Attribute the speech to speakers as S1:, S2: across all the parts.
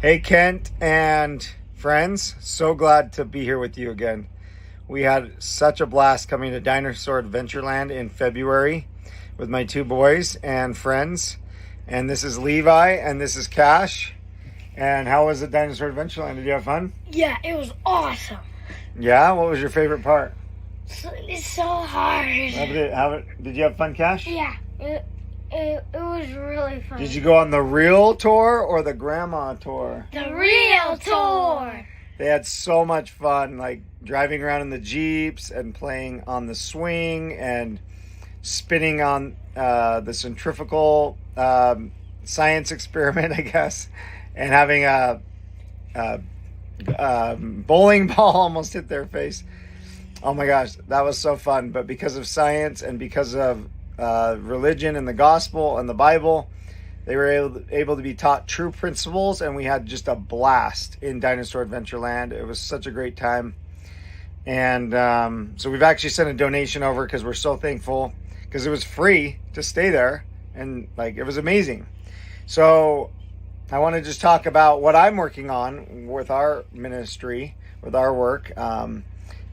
S1: Hey, Kent and friends, so glad to be here with you again. We had such a blast coming to Dinosaur Adventureland in February with my two boys and friends. And this is Levi and this is Cash. And how was it, Dinosaur Adventureland? Did you have fun?
S2: Yeah, it was awesome.
S1: Yeah? What was your favorite part?
S2: It's so hard.
S1: Did you have fun, Cash?
S2: Yeah, it was really fun.
S1: Did you go on the real tour or the grandma tour?
S2: The real tour.
S1: They had so much fun, like driving around in the Jeeps and playing on the swing and spinning on the centrifugal science experiment, I guess, and having a bowling ball almost hit their face. Oh my gosh, that was so fun. But because of science and because of religion and the gospel and the Bible, they were able to be taught true principles, and we had just a blast in Dinosaur Adventureland. It was such a great time. And so we've actually sent a donation over because we're so thankful, because it was free to stay there, and like it was amazing. So I want to just talk about what I'm working on with our ministry, with our work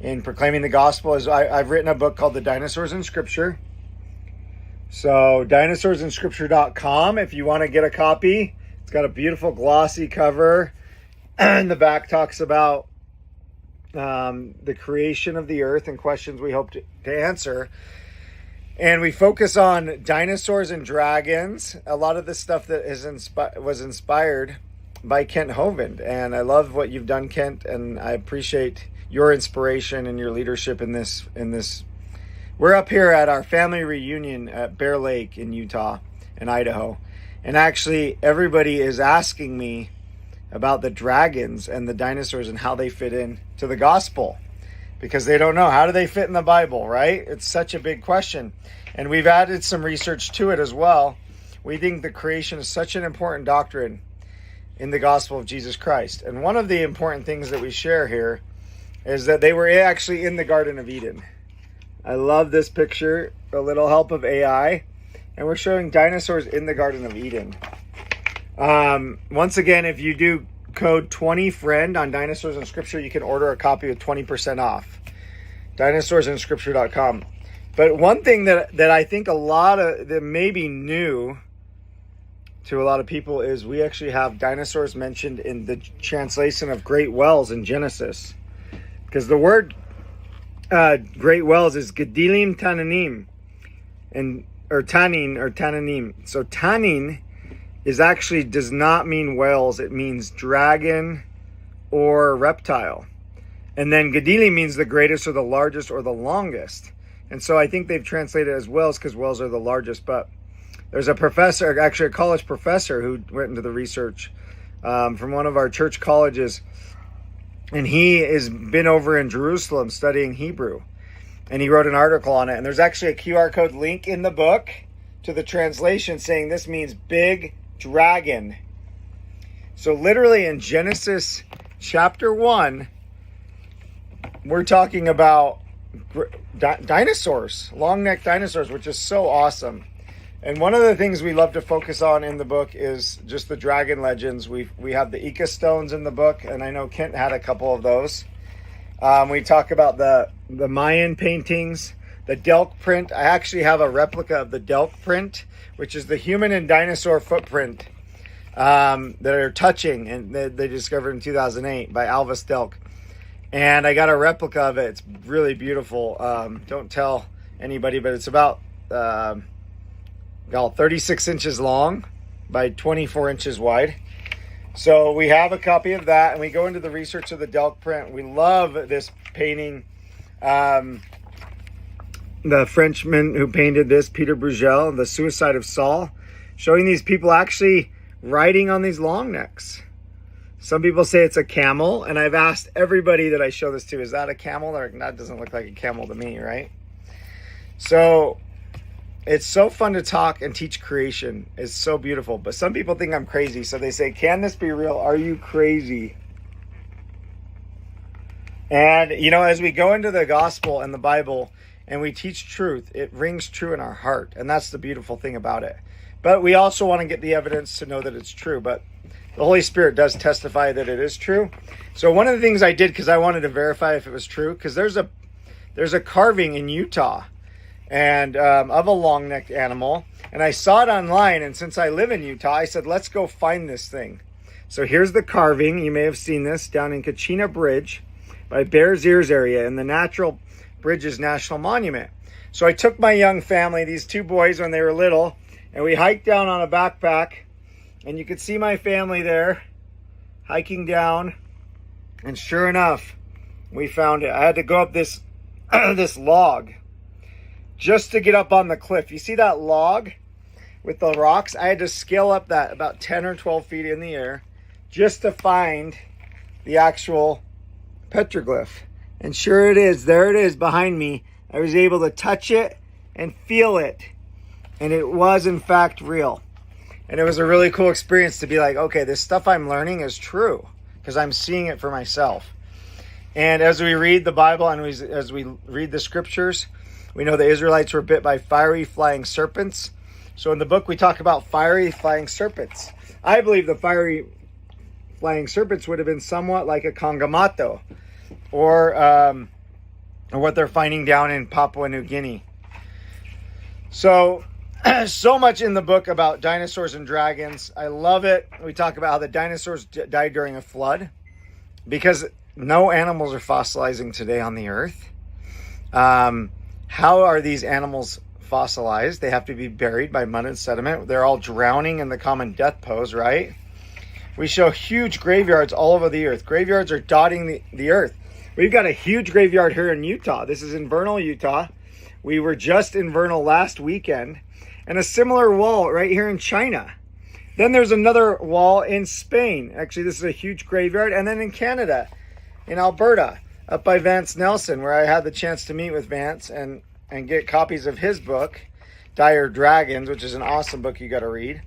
S1: in proclaiming the gospel. I've written a book called The Dinosaurs in Scripture. So dinosaursinscripture.com if you want to get a copy. It's got a beautiful glossy cover, and the back talks about the creation of the earth and questions we hope to answer. And we focus on dinosaurs and dragons. A lot of the stuff that was inspired by Kent Hovind. And I love what you've done, Kent, and I appreciate your inspiration and your leadership in this. We're up here at our family reunion at Bear Lake in Utah and Idaho. And actually, everybody is asking me about the dragons and the dinosaurs and how they fit in to the gospel, because they don't know, how do they fit in the Bible, right? It's such a big question. And we've added some research to it as well. We think the creation is such an important doctrine in the gospel of Jesus Christ. And one of the important things that we share here is that they were actually in the Garden of Eden. I love this picture, a little help of AI, and we're showing dinosaurs in the Garden of Eden. Once again, if you do code 20FRIEND on Dinosaurs in Scripture, you can order a copy with 20% off. Dinosaursinscripture.com. But one thing that I think that may be new to a lot of people is we actually have dinosaurs mentioned in the translation of great wells in Genesis. Because the word great wells is Gedilim Tananim, or Tananim. So Tanin does not mean whales, it means dragon or reptile. And then Gedilim means the greatest or the largest or the longest. And so I think they've translated it as whales because whales are the largest. But there's a professor, actually a college professor, who went into the research from one of our church colleges. And he has been over in Jerusalem studying Hebrew. And he wrote an article on it. And there's actually a QR code link in the book to the translation saying this means big dragon. So literally in Genesis chapter 1, we're talking about dinosaurs, long-necked dinosaurs, which is so awesome. And one of the things we love to focus on in the book is just the dragon legends. We have the Ica stones in the book, and I know Kent had a couple of those. We talk about the Mayan paintings, the Delk print. I actually have a replica of the Delk print, which is the human and dinosaur footprint that are touching, and they discovered in 2008 by Alvis Delk. And I got a replica of it. It's really beautiful. Don't tell anybody, but it's about 36 inches long by 24 inches wide. So we have a copy of that, and we go into the research of the Delk print. We love this painting. The Frenchman who painted this, Peter Bruegel, The Suicide of Saul, showing these people actually riding on these long necks. Some people say it's a camel, and I've asked everybody that I show this to, is that a camel? That doesn't look like a camel to me, right? So it's so fun to talk and teach creation. It's so beautiful. But some people think I'm crazy. So they say, can this be real? Are you crazy? And, as we go into the gospel and the Bible and we teach truth, it rings true in our heart. And that's the beautiful thing about it. But we also want to get the evidence to know that it's true. But the Holy Spirit does testify that it is true. So one of the things I did, because I wanted to verify if it was true, because there's a carving in Utah and of a long-necked animal, and I saw it online, and since I live in Utah, I said, let's go find this thing. So here's the carving. You may have seen this down in Kachina Bridge by Bears Ears area in the Natural Bridges National Monument. So I took my young family, these two boys when they were little, and we hiked down on a backpack, and you could see my family there hiking down, and sure enough, we found it. I had to go up this this log just to get up on the cliff. You see that log with the rocks? I had to scale up that about 10 or 12 feet in the air just to find the actual petroglyph. And sure it is, there it is behind me. I was able to touch it and feel it. And it was in fact real. And it was a really cool experience to be like, okay, this stuff I'm learning is true because I'm seeing it for myself. And as we read the Bible and as we read the scriptures, we know the Israelites were bit by fiery flying serpents. So in the book, we talk about fiery flying serpents. I believe the fiery flying serpents would have been somewhat like a kangamato, or what they're finding down in Papua New Guinea. So much in the book about dinosaurs and dragons. I love it. We talk about how the dinosaurs died during a flood because no animals are fossilizing today on the earth. How are these animals fossilized? They have to be buried by mud and sediment. They're all drowning in the common death pose, right? We show huge graveyards all over the earth. Graveyards are dotting the earth. We've got a huge graveyard here in Utah. This is in Vernal, Utah. We were just in Vernal last weekend. And a similar wall right here in China. Then there's another wall in Spain. Actually, this is a huge graveyard. And then in Canada, in Alberta, up by Vance Nelson, where I had the chance to meet with Vance and get copies of his book, Dire Dragons, which is an awesome book you got to read.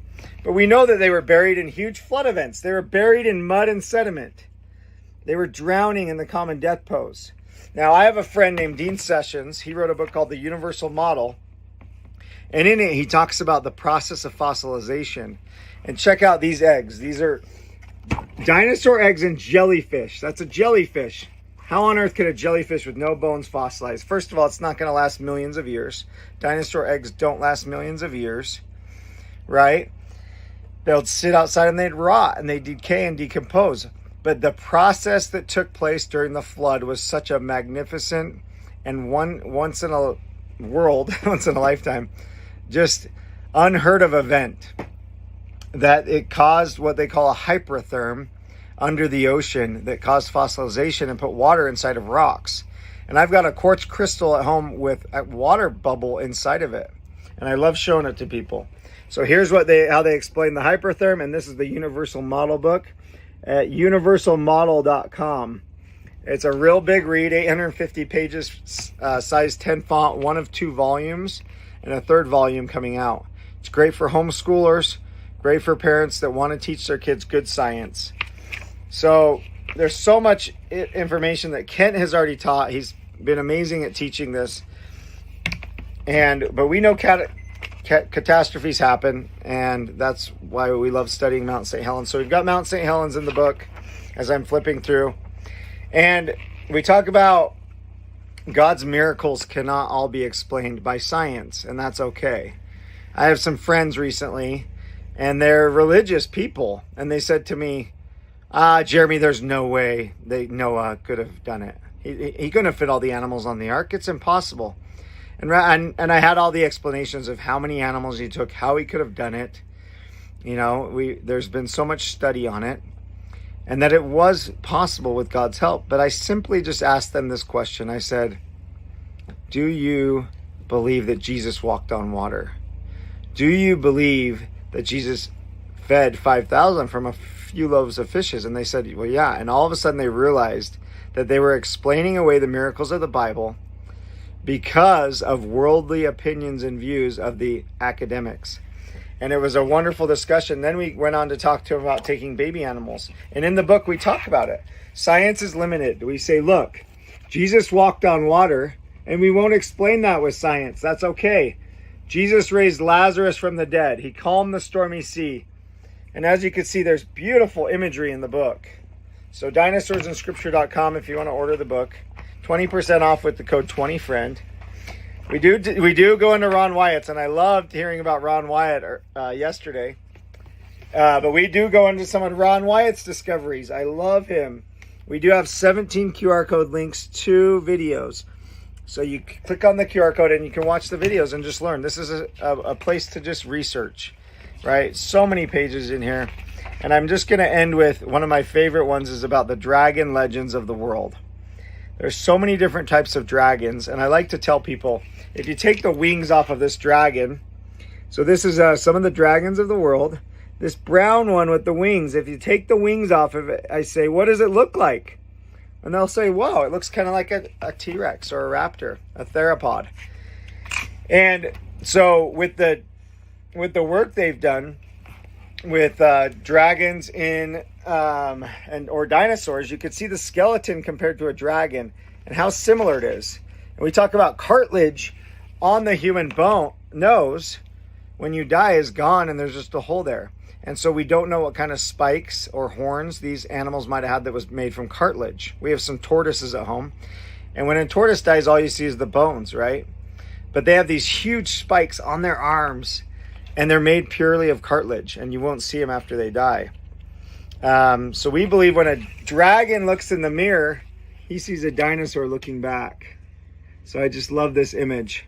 S1: But we know that they were buried in huge flood events. They were buried in mud and sediment. They were drowning in the common death pose. Now, I have a friend named Dean Sessions. He wrote a book called The Universal Model. And in it, he talks about the process of fossilization. And check out these eggs. These are dinosaur eggs and jellyfish. That's a jellyfish. How on earth could a jellyfish with no bones fossilize? First of all, it's not going to last millions of years. Dinosaur eggs don't last millions of years, right? They'll sit outside and they'd rot and they decay and decompose. But the process that took place during the flood was such a magnificent and once in a lifetime, just unheard of event, that it caused what they call a hypertherm under the ocean that caused fossilization and put water inside of rocks. And I've got a quartz crystal at home with a water bubble inside of it. And I love showing it to people. So here's how they explain the hypertherm. And this is the Universal Model book at universalmodel.com. It's a real big read, 850 pages, size 10 font, one of 2 volumes, and a 3rd volume coming out. It's great for homeschoolers, great for parents that want to teach their kids good science. So there's so much information that Kent has already taught. He's been amazing at teaching this. But we know catastrophes happen, and that's why we love studying Mount St. Helens. So we've got Mount St. Helens in the book as I'm flipping through. And we talk about God's miracles cannot all be explained by science, and that's okay. I have some friends recently, and they're religious people, and they said to me, Jeremy, there's no way Noah could have done it. He couldn't have fit all the animals on the ark. It's impossible. And I had all the explanations of how many animals he took, how he could have done it. You know, there's been so much study on it, and that it was possible with God's help. But I simply just asked them this question. I said, do you believe that Jesus walked on water? Do you believe that Jesus fed 5,000 from a few loaves of fishes? And they said, well, yeah. And all of a sudden they realized that they were explaining away the miracles of the Bible because of worldly opinions and views of the academics. And it was a wonderful discussion. Then we went on to talk to him about taking baby animals. And in the book, we talk about it. Science is limited. We say, look, Jesus walked on water, and we won't explain that with science. That's okay. Jesus raised Lazarus from the dead. He calmed the stormy sea. And as you can see, there's beautiful imagery in the book. So dinosaursinscripture.com if you want to order the book. 20% off with the code 20friend. We do go into Ron Wyatt's, and I loved hearing about Ron Wyatt yesterday. But we do go into some of Ron Wyatt's discoveries. I love him. We do have 17 QR code links to videos. So you click on the QR code and you can watch the videos and just learn. This is a place to just research, right? So many pages in here. And I'm just going to end with one of my favorite ones is about the dragon legends of the world. There's so many different types of dragons. And I like to tell people, if you take the wings off of this dragon, so this is some of the dragons of the world. This brown one with the wings, if you take the wings off of it, I say, what does it look like? And they'll say, whoa, it looks kind of like a T-Rex or a raptor, a theropod. And so with the work they've done with dragons in or dinosaurs, you could see the skeleton compared to a dragon and how similar it is. And we talk about cartilage on the human bone nose when you die is gone and there's just a hole there. And so we don't know what kind of spikes or horns these animals might have had that was made from cartilage. We have some tortoises at home. And when a tortoise dies, all you see is the bones, right? But they have these huge spikes on their arms, and they're made purely of cartilage, and you won't see them after they die. So we believe when a dragon looks in the mirror, he sees a dinosaur looking back. So I just love this image.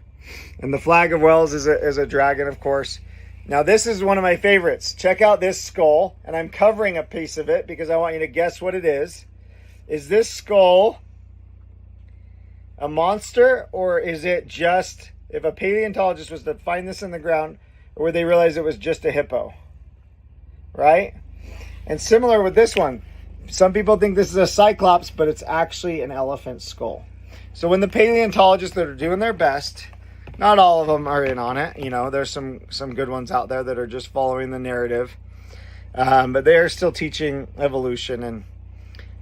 S1: And the flag of Wales is a dragon, of course. Now, this is one of my favorites. Check out this skull, and I'm covering a piece of it because I want you to guess what it is. Is this skull a monster, or is it just, if a paleontologist was to find this in the ground, or would they realize it was just a hippo? Right? And similar with this one. Some people think this is a cyclops, but it's actually an elephant skull. So when the paleontologists that are doing their best, not all of them are in on it. You know, there's some good ones out there that are just following the narrative. But they are still teaching evolution, and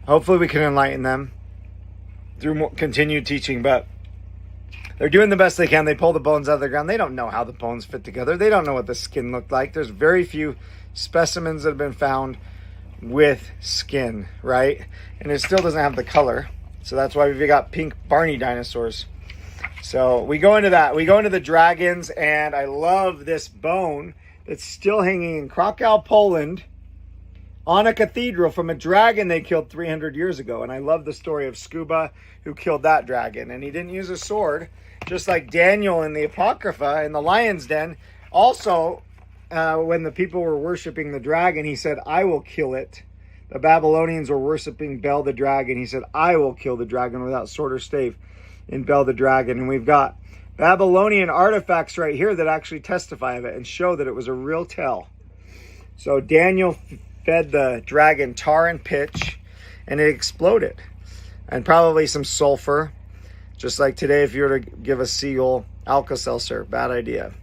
S1: hopefully we can enlighten them through more continued teaching. But they're doing the best they can. They pull the bones out of the ground. They don't know how the bones fit together. They don't know what the skin looked like. There's very few specimens that have been found with skin, right? And it still doesn't have the color. So that's why we've got pink Barney dinosaurs. So we go into that. We go into the dragons, and I love this bone that's still hanging in Krakow, Poland, on a cathedral from a dragon they killed 300 years ago. And I love the story of Scuba, who killed that dragon. And he didn't use a sword, just like Daniel in the Apocrypha in the lion's den. Also, when the people were worshiping the dragon, he said, I will kill it. The Babylonians were worshiping Bel the dragon. He said, I will kill the dragon without sword or stave. In Bel the dragon. And we've got Babylonian artifacts right here that actually testify of it and show that it was a real tale. So Daniel fed the dragon tar and pitch, and it exploded. And probably some sulfur. Just like today, if you were to give a seagull Alka-Seltzer, bad idea.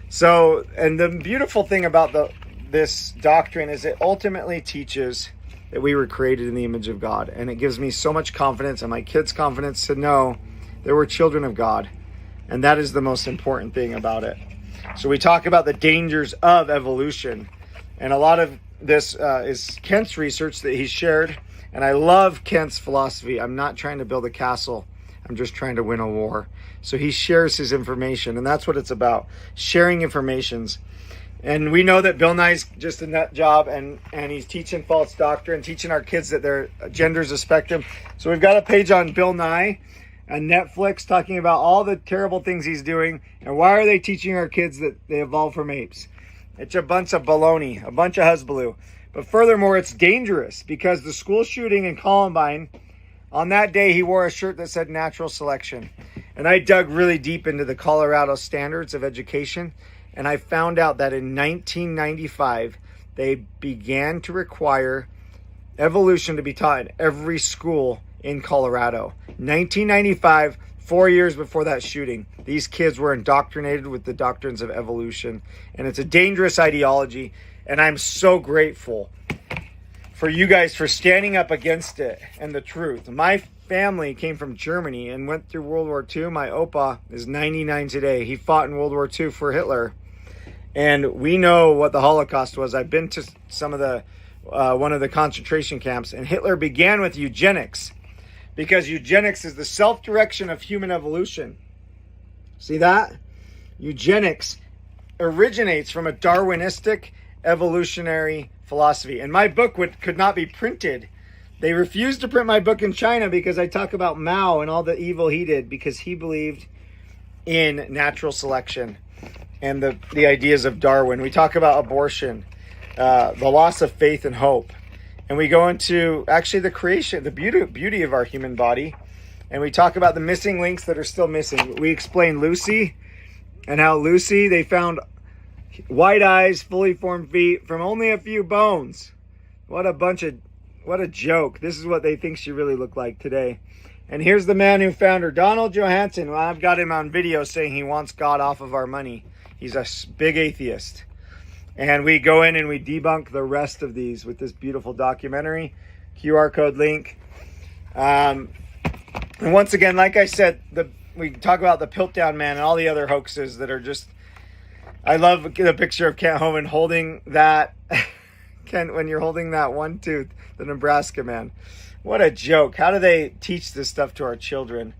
S1: So, and the beautiful thing about this doctrine is it ultimately teaches that we were created in the image of God. And it gives me so much confidence, and my kids confidence, to know that we're children of God. And that is the most important thing about it. So we talk about the dangers of evolution. And a lot of this is Kent's research that he shared. And I love Kent's philosophy. I'm not trying to build a castle. I'm just trying to win a war. So he shares his information. And that's what it's about. Sharing informations. And we know that Bill Nye's just a nut job, and he's teaching false doctrine, teaching our kids that their gender's a spectrum. So we've got a page on Bill Nye on Netflix talking about all the terrible things he's doing, and why are they teaching our kids that they evolved from apes? It's a bunch of baloney, a bunch of huzzbaloo. But furthermore, it's dangerous because the school shooting in Columbine, on that day he wore a shirt that said natural selection. And I dug really deep into the Colorado standards of education. And I found out that in 1995, they began to require evolution to be taught in every school in Colorado. 1995, 4 years before that shooting, these kids were indoctrinated with the doctrines of evolution. And it's a dangerous ideology. And I'm so grateful for you guys for standing up against it and the truth. My family came from Germany and went through World War II. My opa is 99 today. He fought in World War II for Hitler. And we know what the Holocaust was. I've been to some of the one of the concentration camps, and Hitler began with eugenics, because eugenics is the self-direction of human evolution. See that? Eugenics originates from a Darwinistic evolutionary philosophy. And my book could not be printed. They refused to print my book in China because I talk about Mao and all the evil he did, because he believed in natural selection and the ideas of Darwin. We talk about abortion, the loss of faith and hope. And we go into actually the creation, the beauty of our human body. And we talk about the missing links that are still missing. We explain Lucy, and how Lucy, they found white eyes, fully formed feet from only a few bones. What a joke. This is what they think she really looked like today. And here's the man who found her, Donald Johanson. Well, I've got him on video saying he wants God off of our money. He's a big atheist. And we go in and we debunk the rest of these with this beautiful documentary, QR code link. And once again, like I said, we talk about the Piltdown Man and all the other hoaxes that are just... I love the picture of Kent Hovind holding that... Kent, when you're holding that one tooth, the Nebraska man. What a joke. How do they teach this stuff to our children?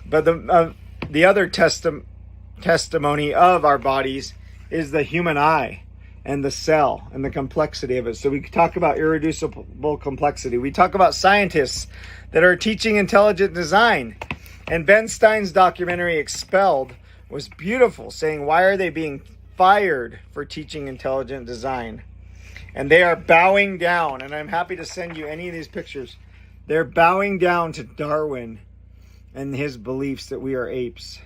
S1: But the other testimony of our bodies is the human eye and the cell and the complexity of it. So we talk about irreducible complexity. We talk about scientists that are teaching intelligent design. And Ben Stein's documentary Expelled was beautiful, saying, why are they being fired for teaching intelligent design? And they are bowing down, and I'm happy to send you any of these pictures. They're bowing down to Darwin and his beliefs that we are apes.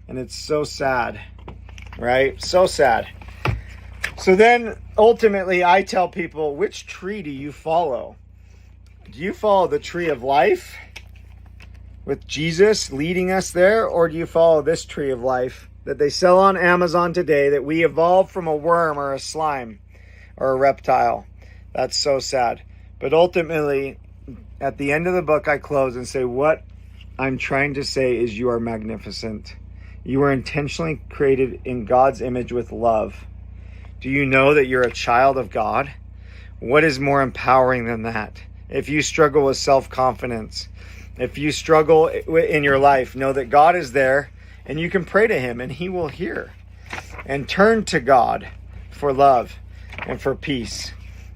S1: And it's so sad, right? So sad. So then, ultimately, I tell people, which tree do you follow? Do you follow the tree of life with Jesus leading us there? Or do you follow this tree of life that they sell on Amazon today, that we evolved from a worm or a slime or a reptile? That's so sad. But ultimately, at the end of the book, I close and say, what I'm trying to say is you are magnificent. You are intentionally created in God's image with love. Do you know that you're a child of God? What is more empowering than that? If you struggle with self-confidence, if you struggle in your life, know that God is there and you can pray to him and he will hear. And turn to God for love and for peace.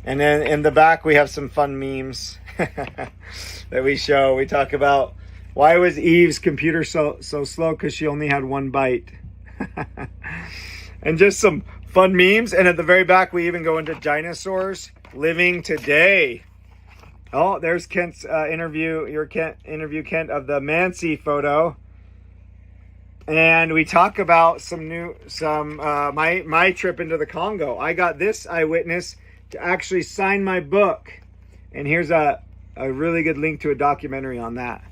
S1: And then in the back, we have some fun memes that we show. We talk about, why was Eve's computer so slow? Because she only had one byte. And just some fun memes. And at the very back, we even go into dinosaurs living today. Oh, there's Kent's interview, Kent, of the Mansi photo. And we talk about my trip into the Congo. I got this eyewitness to actually sign my book. And here's a really good link to a documentary on that.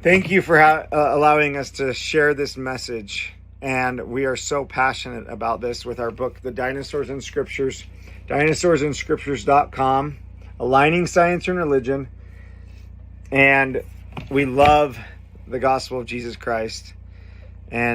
S1: Thank you for allowing us to share this message. And we are so passionate about this with our book, The Dinosaurs and Scriptures, dinosaursandscriptures.com, aligning science and religion. And we love the gospel of Jesus Christ.